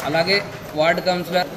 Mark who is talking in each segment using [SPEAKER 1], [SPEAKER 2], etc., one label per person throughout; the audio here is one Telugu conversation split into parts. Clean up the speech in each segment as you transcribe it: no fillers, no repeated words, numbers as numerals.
[SPEAKER 1] అలాగే వార్డు కౌన్సిలర్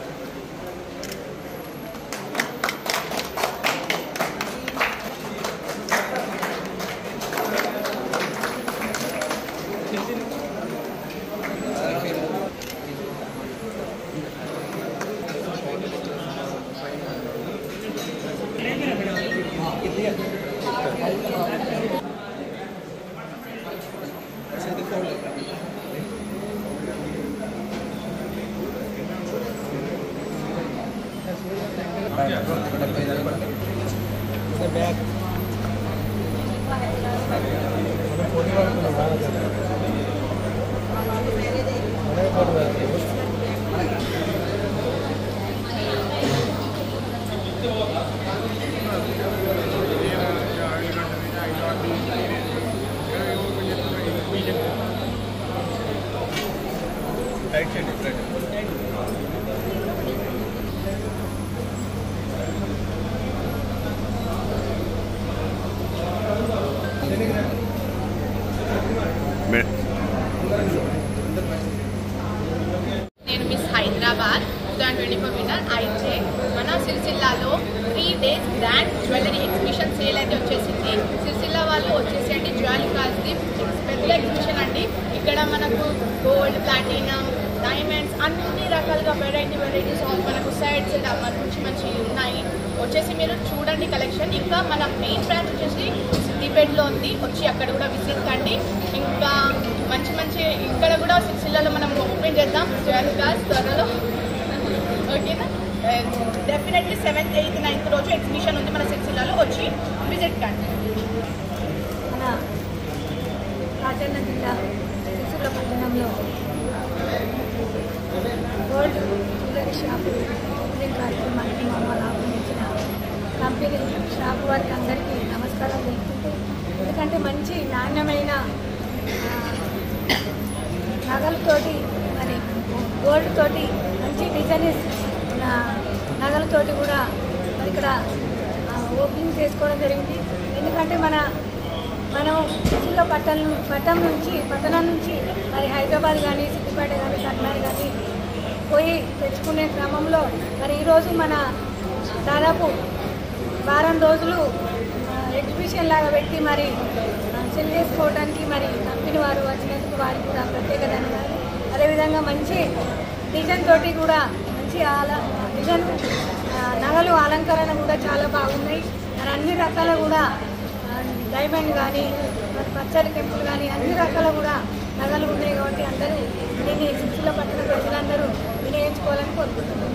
[SPEAKER 2] నేను మిస్ హైదరాబాద్ 2024 విన్నర్ ఐజే. మన సిరిసిల్లాలో 3 days grand jewellery exhibition sale అయితే వచ్చేసింది. సిరిసిల్లా వాళ్ళు వచ్చేసి అంటే జ్యువెలరీ కాల్స్ది పెద్ద ఎగ్జిబిషన్ అండి. ఇక్కడ మనకు గోల్డ్, ప్లాటినం, డైమండ్స్ అన్ని రకాలుగా వెరైటీస్ ఆఫ్ మనకు సెట్స్ మంచి ఉన్నాయి. వచ్చేసి మీరు చూడండి కలెక్షన్. ఇంకా మన మెయిన్ బ్రాంచ్ వచ్చేసి సిద్దిపేటలో ఉంది, వచ్చి అక్కడ కూడా విజిట్ కండి. ఇంకా మంచి ఇక్కడ కూడా సిరిసిల్లాలో మనం ఓపెన్ చేద్దాం జ్యువెలరీ క్లాస్ త్వరలో. ఓకేనా? డెఫినెట్లీ 7th, 8th, 9th రోజు ఎగ్జిబిషన్ ఉంది మన సిరిసిల్లాలో, వచ్చి విజిట్ కండి.
[SPEAKER 3] మన రాజన్న జిల్లా సిరిసిల్ల పట్టణంలో గోల్డ్ జ్యువెలరీ షాపు ఓపెనింగ్ కార్యక్రమానికి మమ్మల్ని ఆహ్వానించిన కంపెనీ షాప్ వారికి అందరికీ నమస్కారం తెలుపుకుంటూ, ఎందుకంటే మంచి నాణ్యమైన నగలతోటి మరి గోల్డ్ తోటి మంచి డిజైన్స్ నగలతోటి కూడా మరి ఇక్కడ ఓపెనింగ్ చేసుకోవడం జరిగింది. ఎందుకంటే మనం సిరిసిల్ల పట్టణం నుంచి మరి హైదరాబాద్ కానీ, సిద్దిపేట కానీ, కర్నాటక కానీ పోయి తెచ్చుకునే క్రమంలో మరి ఈరోజు మన దాదాపు వారం రోజులు ఎగ్జిబిషన్ లాగా పెట్టి మరి సెల్ చేసుకోవడానికి మరి కంపెనీ వారు వచ్చినందుకు వారికి కూడా ప్రత్యేక ధన్యవాదాలు. అదేవిధంగా మంచి డిజైన్ తోటి కూడా మంచి డిజైన్ నగలు అలంకరణ కూడా చాలా బాగున్నాయి. మరి అన్ని రకాల కూడా డైమండ్ కానీ, మరి పచ్చడి టెంపుల్ కానీ అన్ని రకాల కూడా నగలు ఉన్నాయి. కాబట్టి అందరూ దీన్ని సిరిసిల్ల పట్టణ ప్రజలందరూ వినియోగించుకోవాలని కోరుకుంటున్నాను.